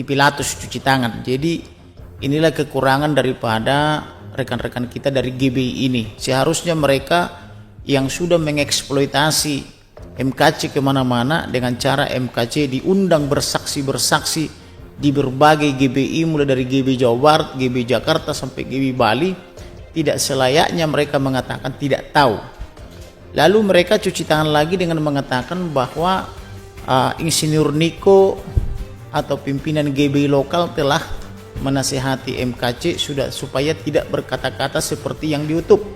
seperti Pilatus cuci tangan. Jadi inilah kekurangan daripada rekan-rekan kita dari GBI ini. Seharusnya mereka yang sudah mengeksploitasi MKC kemana-mana dengan cara MKC diundang bersaksi-bersaksi di berbagai GBI, mulai dari GBI Jawa Barat, GBI Jakarta sampai GBI Bali, tidak selayaknya mereka mengatakan tidak tahu. Lalu mereka cuci tangan lagi dengan mengatakan bahwa Insinyur Niko atau pimpinan GBI lokal telah menasihati MKC supaya tidak berkata-kata seperti yang di YouTube.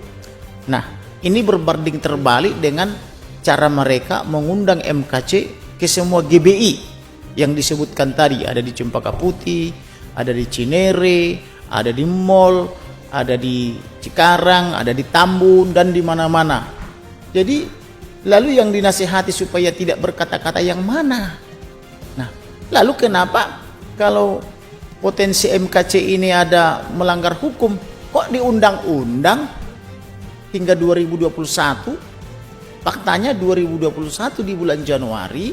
Nah, ini berbanding terbalik dengan cara mereka mengundang MKC ke semua GBI yang disebutkan tadi. Ada di Cempaka Putih, ada di Cinere, ada di Mall, ada di Cikarang, ada di Tambun, dan di mana-mana. Jadi lalu yang dinasihati supaya tidak berkata-kata yang mana? Nah, lalu kenapa kalau potensi MKC ini ada melanggar hukum, kok diundang-undang hingga 2021? Faktanya 2021 di bulan Januari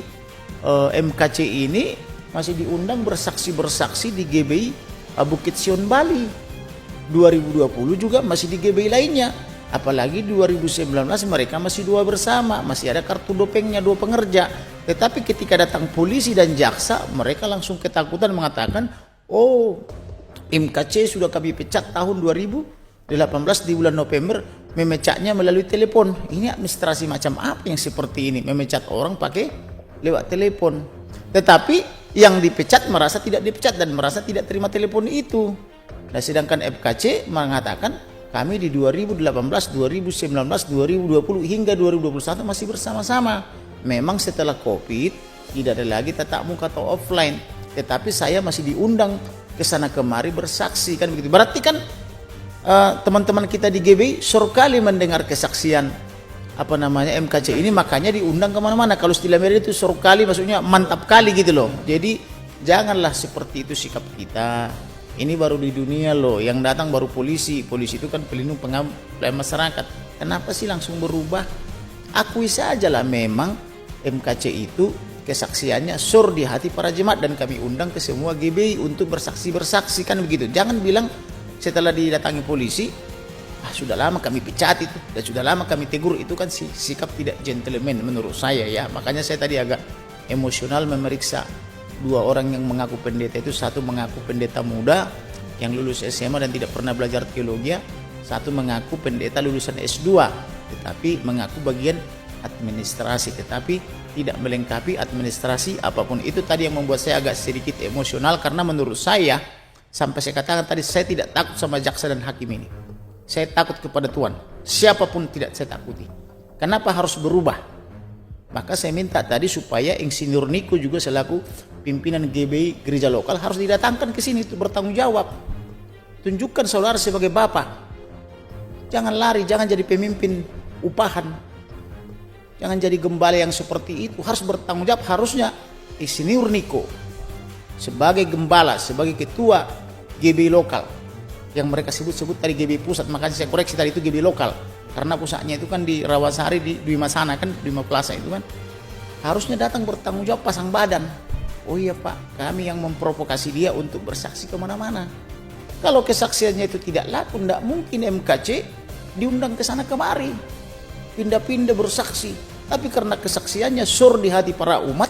MKC ini masih diundang bersaksi-bersaksi di GBI Bukit Sion Bali. 2020 juga masih di GBI lainnya. Apalagi 2019 mereka masih dua bersama, masih ada kartu dopengnya dua pengerja. Tetapi ketika datang polisi dan jaksa, mereka langsung ketakutan mengatakan, oh, MKC sudah kami pecat tahun 2018 di bulan November, memecatnya melalui telepon. Ini administrasi macam apa yang seperti ini, memecat orang pakai lewat telepon. Tetapi yang dipecat merasa tidak dipecat dan merasa tidak terima telepon itu. Nah, sedangkan MKC mengatakan kami di 2018, 2019, 2020 hingga 2021 masih bersama-sama. Memang setelah COVID tidak ada lagi tatap muka atau offline, tetapi saya masih diundang ke sana kemari bersaksi, kan begitu. Berarti kan teman-teman kita di GBI surkali mendengar kesaksian MKC ini, makanya diundang kemana-mana. Kalau istilah media itu surkali, maksudnya mantap kali gitu loh. Jadi janganlah seperti itu sikap kita. Ini baru di dunia loh, yang datang baru polisi. Polisi itu kan pelindung pelayan masyarakat. Kenapa sih langsung berubah? Akui saja lah, memang MKC itu kesaksiannya sur di hati para jemaat dan kami undang ke semua GBI untuk bersaksi-bersaksi, kan begitu. Jangan bilang setelah didatangi polisi, sudah lama kami pecat itu, dan sudah lama kami tegur. Itu kan sikap tidak gentleman menurut saya ya. Makanya saya tadi agak emosional memeriksa dua orang yang mengaku pendeta itu. Satu mengaku pendeta muda yang lulus SMA dan tidak pernah belajar teologi, satu mengaku pendeta lulusan S2 tetapi mengaku bagian administrasi tetapi tidak melengkapi administrasi apapun. Itu tadi yang membuat saya agak sedikit emosional, karena menurut saya, sampai saya katakan tadi, saya tidak takut sama jaksa dan hakim ini. Saya takut kepada Tuhan, siapapun tidak saya takuti. Kenapa harus berubah? Maka saya minta tadi supaya Insinyur Niko juga selaku pimpinan GBI gereja lokal harus didatangkan ke sini untuk bertanggung jawab. Tunjukkan saudara sebagai bapak. Jangan lari, jangan jadi pemimpin upahan. Jangan jadi gembala yang seperti itu. Harus bertanggung jawab. Harusnya Insinyur Niko sebagai gembala, sebagai ketua GBI lokal, yang mereka sebut-sebut tadi GBI pusat, makanya saya koreksi tadi itu GBI lokal. Karena pusatnya itu kan di Rawasari, di Dwi Masana, kan Dwi Plaza itu kan. Harusnya datang bertanggung jawab, pasang badan. Oh iya Pak, kami yang memprovokasi dia untuk bersaksi kemana-mana. Kalau kesaksiannya itu tidak laku, tidak mungkin MKC diundang ke sana kemari, pindah-pindah bersaksi. Tapi karena kesaksiannya sur di hati para umat,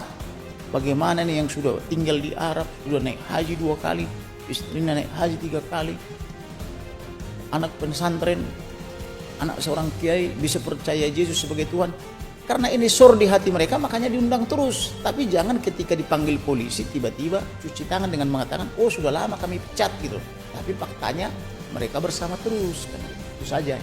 bagaimana nih yang sudah tinggal di Arab, sudah naik haji 2 kali, istrinya naik haji 3 kali, anak pesantren, anak seorang kiai bisa percaya Yesus sebagai Tuhan. Karena ini sur di hati mereka, makanya diundang terus. Tapi jangan ketika dipanggil polisi tiba-tiba cuci tangan dengan mengatakan, oh sudah lama kami pecat gitu. Tapi faktanya mereka bersama terus, kan? Itu saja.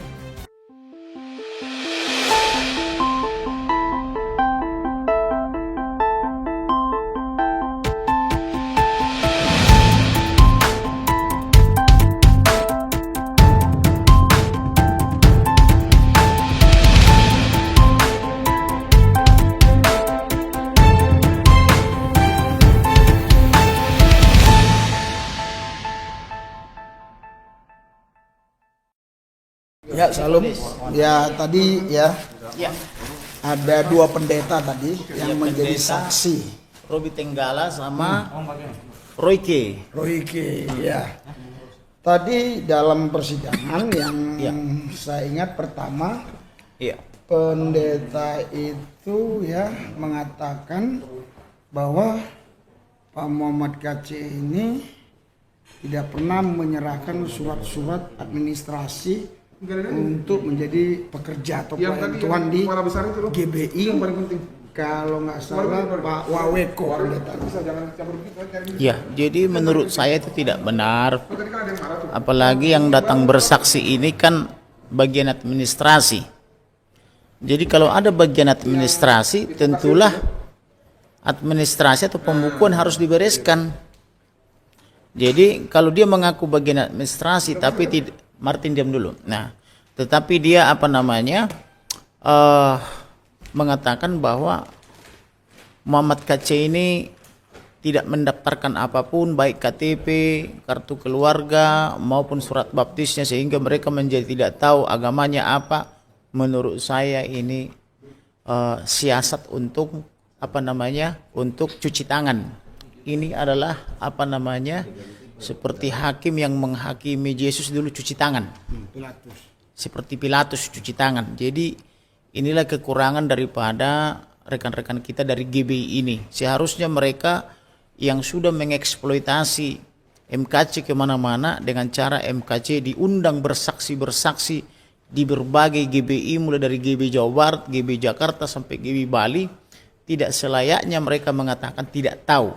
Ya, salam. Ya, tadi ya, ada 2 pendeta tadi yang menjadi saksi. Robi Tenggala sama Royke. Royke, ya. Tadi dalam persidangan yang Ya. saya ingat pertama, Iya. pendeta itu ya mengatakan bahwa Pak Muhammad KC ini tidak pernah menyerahkan surat-surat administrasi untuk menjadi pekerja atau pelayan di GBI. Kalau nggak salah Pak Waweko pendeta. Ya, jadi menurut saya itu tidak benar. Apalagi yang datang bersaksi ini kan bagian administrasi. Jadi kalau ada bagian administrasi, tentulah administrasi atau pembukuan harus dibereskan. Jadi kalau dia mengaku bagian administrasi tapi tidak, Martin diam dulu. Nah, tetapi dia mengatakan bahwa Muhammad KC ini tidak mendaftarkan apapun, baik KTP, kartu keluarga maupun surat baptisnya, sehingga mereka menjadi tidak tahu agamanya apa. Menurut saya ini siasat untuk untuk cuci tangan. Ini adalah seperti hakim yang menghakimi Yesus dulu cuci tangan. Seperti Pilatus cuci tangan. Jadi inilah kekurangan daripada rekan-rekan kita dari GBI ini. Seharusnya mereka yang sudah mengeksploitasi MKC kemana-mana dengan cara MKC diundang bersaksi-bersaksi di berbagai GBI, mulai dari GBI Jawa Barat, GBI Jakarta sampai GBI Bali. Tidak selayaknya mereka mengatakan tidak tahu.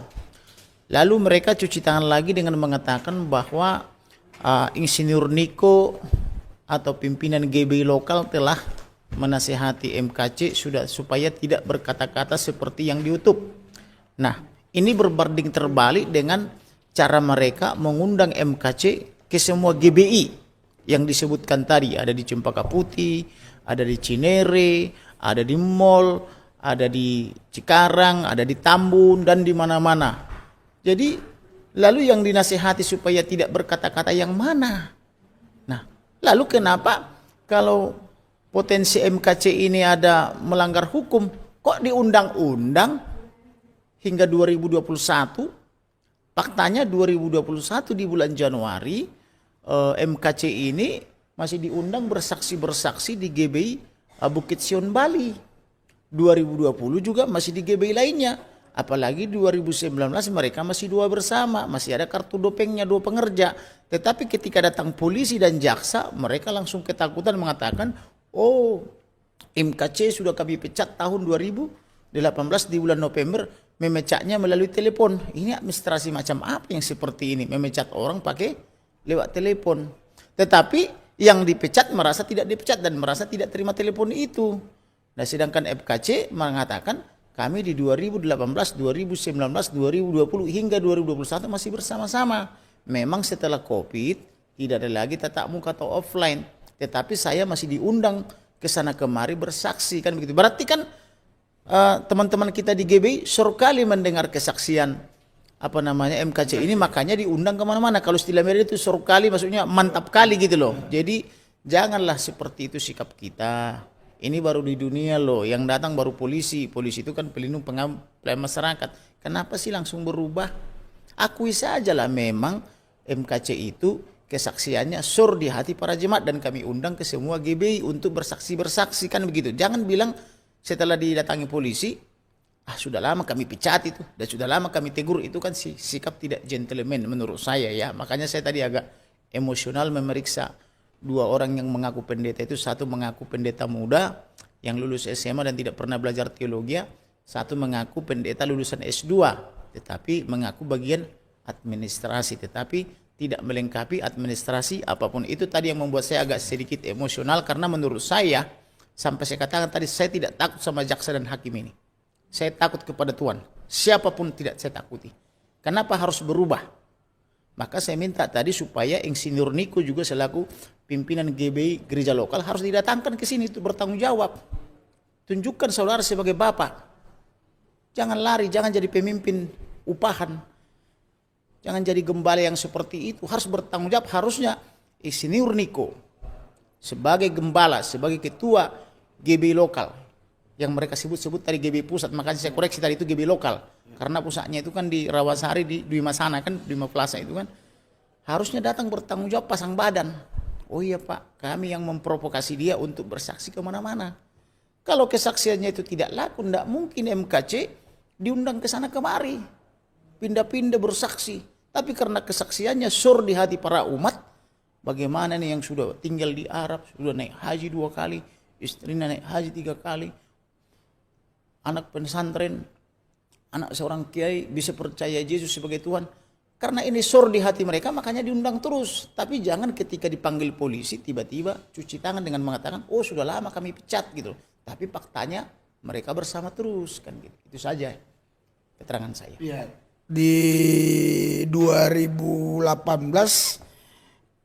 Lalu mereka cuci tangan lagi dengan mengatakan bahwa Insinyur Niko atau pimpinan GBI lokal telah menasihati MKC supaya tidak berkata-kata seperti yang di YouTube. Nah, ini berbanding terbalik dengan cara mereka mengundang MKC ke semua GBI yang disebutkan tadi. Ada di Cempaka Putih, ada di Cinere, ada di Mall, ada di Cikarang, ada di Tambun, dan di mana-mana. Jadi, lalu yang dinasihati supaya tidak berkata-kata yang mana? Nah, lalu kenapa kalau potensi MKC ini ada melanggar hukum, kok diundang-undang hingga 2021? Faktanya 2021 di bulan Januari MKC ini masih diundang bersaksi-bersaksi di GBI Bukit Sion Bali. 2020 juga masih di GBI lainnya. Apalagi 2019 mereka masih dua bersama, masih ada kartu dopengnya, dua pengerja. Tetapi ketika datang polisi dan jaksa, mereka langsung ketakutan mengatakan, oh, MKC sudah kami pecat tahun 2018 di bulan November, memecatnya melalui telepon. Ini administrasi macam apa yang seperti ini? Memecat orang pakai lewat telepon. Tetapi yang dipecat merasa tidak dipecat dan merasa tidak terima telepon itu. Nah, sedangkan MKC mengatakan kami di 2018, 2019, 2020 hingga 2021 masih bersama-sama. Memang setelah COVID tidak ada lagi tatap muka atau offline. Tetapi saya masih diundang ke sana kemari bersaksi, kan begitu. Berarti kan teman-teman kita di GBI surkali mendengar kesaksian MKC ini, makanya diundang kemana-mana. Kalau istilah media itu surkali, maksudnya mantap kali gitu loh. Jadi janganlah seperti itu sikap kita. Ini baru di dunia loh, yang datang baru polisi. Polisi itu kan pelindung pelayan masyarakat. Kenapa sih langsung berubah? Akui saja lah memang MKC itu kesaksiannya sur di hati para jemaat, dan kami undang ke semua GBI untuk bersaksi-bersaksi, kan begitu. Jangan bilang setelah didatangi polisi, sudah lama kami pecat itu, dan sudah lama kami tegur. Itu kan sikap tidak gentleman menurut saya ya. Makanya saya tadi agak emosional memeriksa dua orang yang mengaku pendeta itu. Satu mengaku pendeta muda yang lulus SMA dan tidak pernah belajar teologi. Satu mengaku pendeta lulusan S2 tetapi mengaku bagian administrasi, tetapi tidak melengkapi administrasi apapun. Itu tadi yang membuat saya agak sedikit emosional, karena menurut saya, sampai saya katakan tadi, saya tidak takut sama jaksa dan hakim ini. Saya takut kepada Tuhan. Siapapun tidak saya takuti. Kenapa harus berubah? Maka saya minta tadi supaya Insinyur Niko juga selaku pimpinan GBI gereja lokal harus didatangkan ke sini untuk bertanggung jawab. Tunjukkan saudara sebagai bapak. Jangan lari, jangan jadi pemimpin upahan. Jangan jadi gembala yang seperti itu. Harus bertanggung jawab. Harusnya Insinyur Niko sebagai gembala, sebagai ketua GBI lokal, yang mereka sebut-sebut tadi GB pusat, makanya saya koreksi tadi itu GB lokal. Karena pusatnya itu kan di Rawasari, di Dwi Masana kan, Dwi Plaza itu kan. Harusnya datang bertanggung jawab pasang badan. Oh iya Pak, kami yang memprovokasi dia untuk bersaksi kemana-mana. Kalau kesaksiannya itu tidak laku, tidak mungkin MKC diundang ke sana kemari. Pindah-pindah bersaksi. Tapi karena kesaksiannya sur di hati para umat, bagaimana nih yang sudah tinggal di Arab, sudah naik haji 2 kali, istrinya naik haji 3 kali, anak pesantren, anak seorang kiai bisa percaya Yesus sebagai Tuhan. Karena ini sur di hati mereka, makanya diundang terus. Tapi jangan ketika dipanggil polisi, tiba-tiba cuci tangan dengan mengatakan, oh sudah lama kami pecat gitu. Tapi faktanya mereka bersama terus kan gitu. Itu saja keterangan saya. Ya, di 2018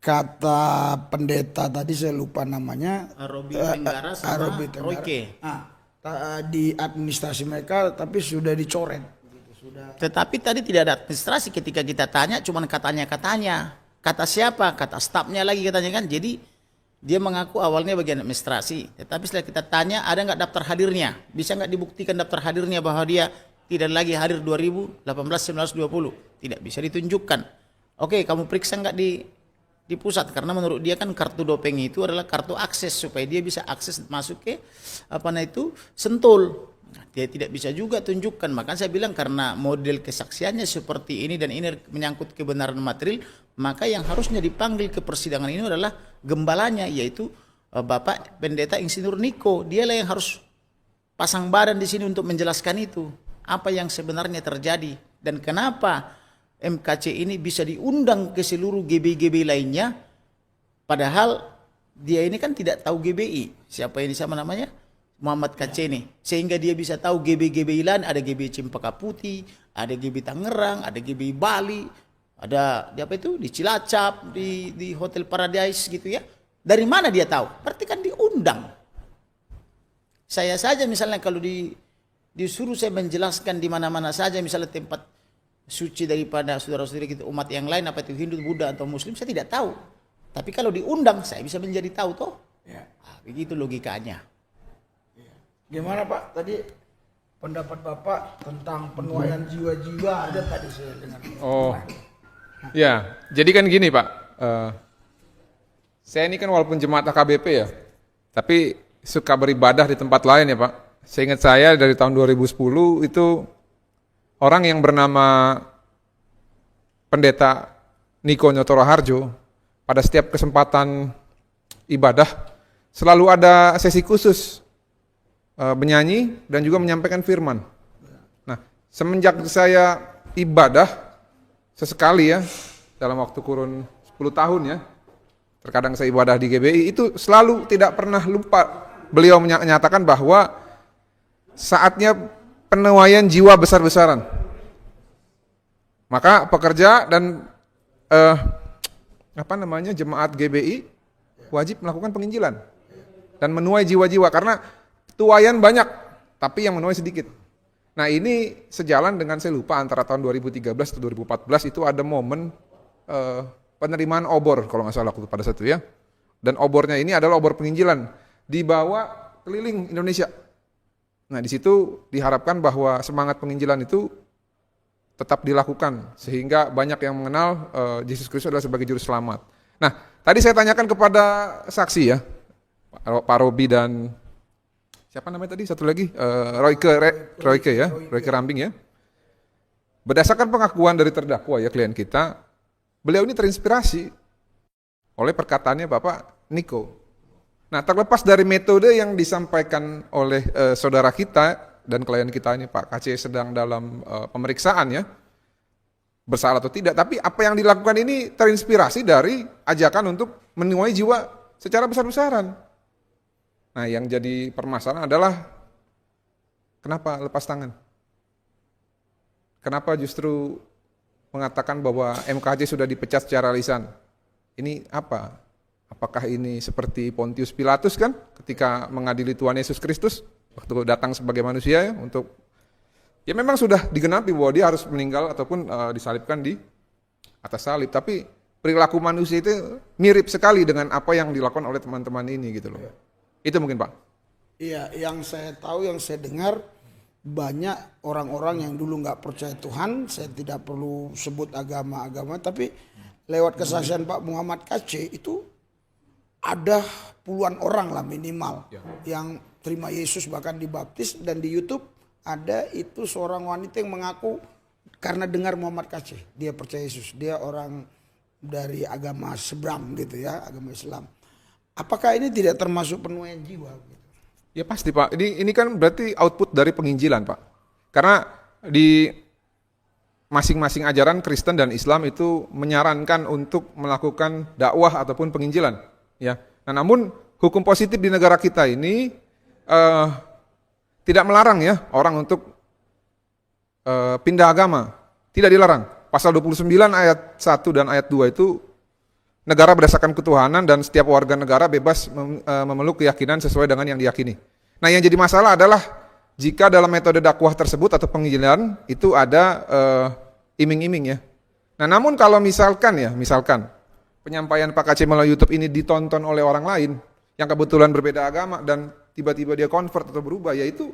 kata pendeta tadi saya lupa namanya, Robi Tenggara sama Robi Tenggara. Royke. Di administrasi mereka tapi sudah dicoret. Tetapi tadi tidak ada administrasi, ketika kita tanya cuman katanya. Kata siapa? Kata stafnya lagi katanya kan. Jadi dia mengaku awalnya bagian administrasi. Tetapi setelah kita tanya ada nggak daftar hadirnya? Bisa nggak dibuktikan daftar hadirnya bahwa dia tidak lagi hadir 2018, 19, 20? Tidak bisa ditunjukkan. Oke, kamu periksa nggak di pusat, karena menurut dia kan kartu dopeng itu adalah kartu akses supaya dia bisa akses masuk ke Sentul. Nah, dia tidak bisa juga tunjukkan. Maka saya bilang karena model kesaksiannya seperti ini dan ini menyangkut kebenaran material, maka yang harusnya dipanggil ke persidangan ini adalah gembalanya, yaitu Bapak Pendeta Insinyur Niko. Dialah yang harus pasang badan di sini untuk menjelaskan itu, apa yang sebenarnya terjadi dan kenapa MKC ini bisa diundang ke seluruh GB-GB lainnya, padahal dia ini kan tidak tahu GBI. Siapa ini sama namanya? Muhammad KC ini. Sehingga dia bisa tahu GB-GB lain, ada GB Cempaka Putih, ada GB Tangerang, ada GB Bali, ada di apa itu? Di Cilacap, di Hotel Paradise gitu ya. Dari mana dia tahu? Berarti kan diundang. Saya saja misalnya kalau disuruh saya menjelaskan di mana-mana saja, misalnya tempat suci daripada saudara-saudara kita umat yang lain, apa itu Hindu, Buddha atau Muslim, saya tidak tahu. Tapi kalau diundang saya bisa menjadi tahu toh. Ya. Begitu logikanya. Gimana Pak tadi pendapat Bapak tentang penuaian jiwa-jiwa, ada tadi saya dengar. Oh, ya, jadi kan gini Pak, saya ini kan walaupun jemaat AKBP ya, tapi suka beribadah di tempat lain ya Pak. Seingat saya dari tahun 2010 itu orang yang bernama Pendeta Niko Nyotoro Harjo pada setiap kesempatan ibadah selalu ada sesi khusus menyanyi dan juga menyampaikan firman. Nah, semenjak saya ibadah sesekali ya, dalam waktu kurun 10 tahun ya, terkadang saya ibadah di GBI, itu selalu tidak pernah lupa beliau menyatakan bahwa saatnya penuaian jiwa besar-besaran. Maka pekerja dan jemaat GBI wajib melakukan penginjilan dan menuai jiwa-jiwa, karena tuaian banyak, tapi yang menuai sedikit. Nah ini sejalan dengan saya lupa antara tahun 2013 atau 2014 itu ada momen penerimaan obor kalau nggak salah pada satu ya. Dan obornya ini adalah obor penginjilan dibawa keliling Indonesia. Nah di situ diharapkan bahwa semangat penginjilan itu tetap dilakukan sehingga banyak yang mengenal Yesus Kristus adalah sebagai juru selamat. Nah tadi saya tanyakan kepada saksi ya, Pak Robi dan siapa namanya tadi? Satu lagi, Royke Rambing ya. Berdasarkan pengakuan dari terdakwa ya, klien kita, beliau ini terinspirasi oleh perkataannya Bapak Niko. Nah, terlepas dari metode yang disampaikan oleh saudara kita dan klien kita ini Pak KC sedang dalam pemeriksaan ya, bersalah atau tidak, tapi apa yang dilakukan ini terinspirasi dari ajakan untuk menuai jiwa secara besar-besaran. Nah, yang jadi permasalahan adalah kenapa lepas tangan? Kenapa justru mengatakan bahwa MKJ sudah dipecat secara lisan? Ini apa? Apakah ini seperti Pontius Pilatus kan ketika mengadili Tuhan Yesus Kristus waktu datang sebagai manusia ya, untuk ya memang sudah digenapi bahwa dia harus meninggal ataupun disalibkan di atas salib, tapi perilaku manusia itu mirip sekali dengan apa yang dilakukan oleh teman-teman ini gitu loh. Itu mungkin Pak. Iya, yang saya tahu, yang saya dengar banyak orang-orang yang dulu nggak percaya Tuhan. Saya tidak perlu sebut agama-agama, tapi lewat kesaksian Pak Muhammad KC itu ada puluhan orang lah minimal yang terima Yesus bahkan dibaptis, dan di YouTube ada itu seorang wanita yang mengaku karena dengar Muhammad KC dia percaya Yesus, dia orang dari agama seberang gitu ya, agama Islam. Apakah ini tidak termasuk penuaian jiwa? Ya pasti Pak, ini kan berarti output dari penginjilan Pak. Karena di masing-masing ajaran Kristen dan Islam itu menyarankan untuk melakukan dakwah ataupun penginjilan. Ya. Nah, namun hukum positif di negara kita ini tidak melarang ya orang untuk pindah agama. Tidak dilarang. Pasal 29 ayat 1 dan ayat 2 itu negara berdasarkan ketuhanan dan setiap warga negara bebas memeluk keyakinan sesuai dengan yang diyakini. Nah, yang jadi masalah adalah jika dalam metode dakwah tersebut atau penginjilan itu ada iming-iming ya. Nah, namun kalau misalkan penyampaian Pak KC melalui YouTube ini ditonton oleh orang lain yang kebetulan berbeda agama dan tiba-tiba dia convert atau berubah, ya itu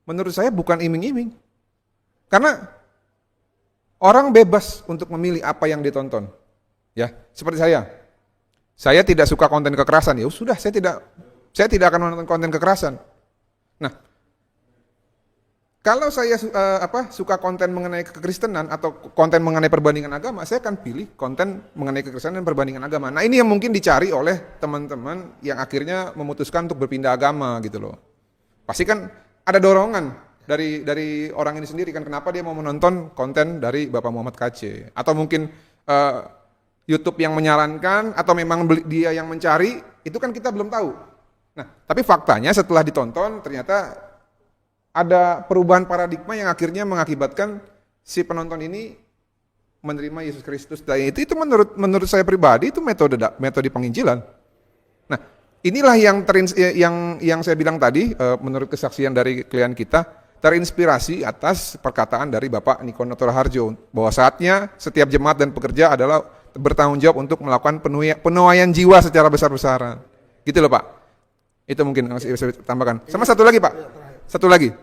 menurut saya bukan iming-iming. Karena orang bebas untuk memilih apa yang ditonton. Ya, seperti saya. Saya tidak suka konten kekerasan. Ya sudah, saya tidak akan menonton konten kekerasan. Nah, kalau saya suka konten mengenai kekristenan atau konten mengenai perbandingan agama, saya akan pilih konten mengenai kekristenan dan perbandingan agama. Nah, ini yang mungkin dicari oleh teman-teman yang akhirnya memutuskan untuk berpindah agama gitu loh. Pasti kan ada dorongan dari orang ini sendiri kan, kenapa dia mau menonton konten dari Bapak Muhammad KC, atau mungkin YouTube yang menyarankan, atau memang dia yang mencari, itu kan kita belum tahu. Nah, tapi faktanya setelah ditonton ternyata ada perubahan paradigma yang akhirnya mengakibatkan si penonton ini menerima Yesus Kristus. Dan itu menurut saya pribadi itu metode penginjilan. Nah, inilah yang saya bilang tadi, menurut kesaksian dari klien kita, terinspirasi atas perkataan dari Bapak Niko Noto Harjo bahwa saatnya setiap jemaat dan pekerja adalah bertanggung jawab untuk melakukan penuaian jiwa secara besar-besaran. Gitu loh Pak. Itu mungkin masih bisa tambahkan. Sama satu lagi Pak. Satu lagi.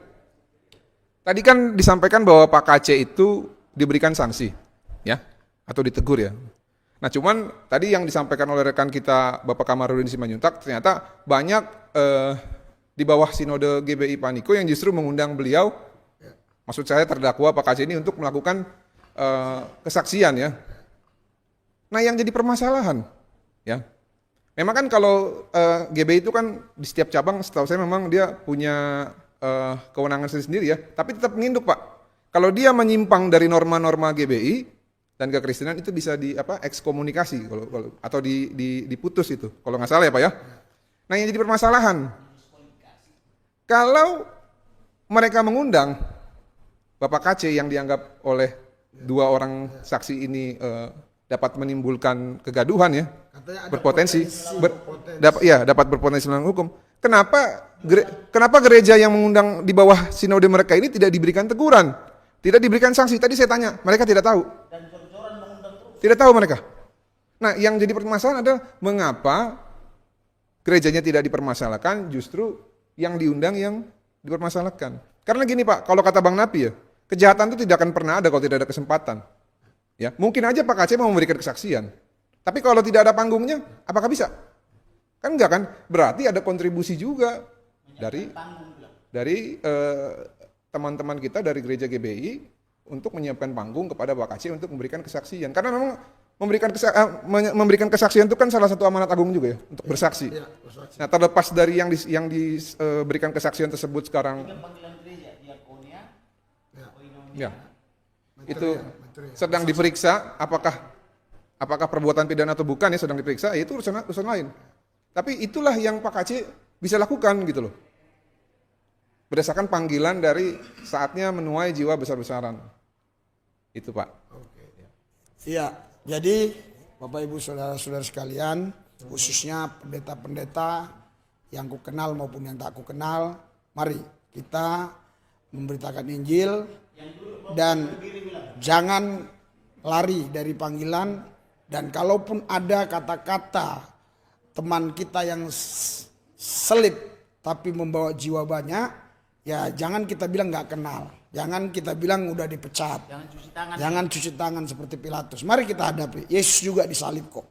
Tadi kan disampaikan bahwa Pak KC itu diberikan sanksi, ya, atau ditegur ya. Nah, cuman tadi yang disampaikan oleh rekan kita Bapak Kamarudin Simanjuntak, ternyata banyak di bawah sinode GBI Pak Niko yang justru mengundang beliau, maksud saya terdakwa Pak KC ini untuk melakukan kesaksian ya. Nah, yang jadi permasalahan, ya, memang kan kalau GBI itu kan di setiap cabang, setahu saya memang dia punya kewenangan sendiri ya, tapi tetap menginduk Pak. Kalau dia menyimpang dari norma-norma GBI dan kekristenan itu bisa ekskomunikasi atau diputus itu, kalau nggak salah ya Pak ya. Nah, yang jadi permasalahan, kalau mereka mengundang Bapak KC yang dianggap oleh dua orang saksi ini dapat menimbulkan kegaduhan ya, berpotensi, dapat berpotensi melanggar hukum. Kenapa gereja yang mengundang di bawah sinode mereka ini tidak diberikan teguran, tidak diberikan sanksi? Tadi saya tanya, mereka tidak tahu. Tidak tahu mereka. Nah, yang jadi permasalahan adalah mengapa gerejanya tidak dipermasalahkan, justru yang diundang yang dipermasalahkan. Karena gini Pak, kalau kata Bang Napi ya, kejahatan itu tidak akan pernah ada kalau tidak ada kesempatan. Ya, mungkin aja Pak KC mau memberikan kesaksian. Tapi kalau tidak ada panggungnya, apakah bisa? Kan enggak kan? Berarti ada kontribusi juga dari teman-teman kita dari gereja GBI untuk menyiapkan panggung kepada Pak KC untuk memberikan kesaksian. Karena memang memberikan kesaksian itu kan salah satu amanat agung juga ya, untuk bersaksi. Nah, terlepas dari yang diberikan kesaksian tersebut sekarang, ya, itu sedang diperiksa apakah perbuatan pidana atau bukan ya, sedang diperiksa, ya itu urusan lain. Tapi itulah yang Pak KC bisa lakukan gitu loh. Berdasarkan panggilan dari saatnya menuai jiwa besar-besaran. Itu Pak. Iya, jadi Bapak Ibu Saudara-saudara sekalian, khususnya pendeta-pendeta yang ku kenal maupun yang tak ku kenal, mari kita memberitakan Injil dan jangan lari dari panggilan. Dan kalaupun ada kata-kata teman kita yang selip tapi membawa jiwa banyak, ya jangan kita bilang nggak kenal. Jangan kita bilang udah dipecat. Jangan cuci tangan. Jangan cuci tangan seperti Pilatus. Mari kita hadapi. Yesus juga disalib kok.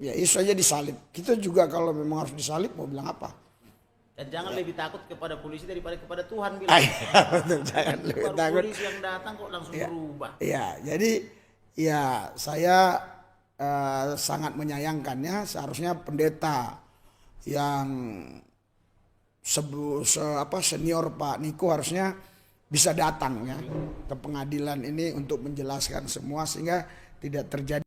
Ya Yesus aja disalib. Kita juga kalau memang harus disalib mau bilang apa? Dan jangan lebih takut kepada polisi daripada kepada Tuhan bilang. Betul, jangan lebih Baru takut. polisi yang datang kok langsung berubah. Ya, jadi ya saya sangat menyayangkannya. Seharusnya pendeta yang senior Pak Niko harusnya bisa datang ya ke pengadilan ini untuk menjelaskan semua sehingga tidak terjadi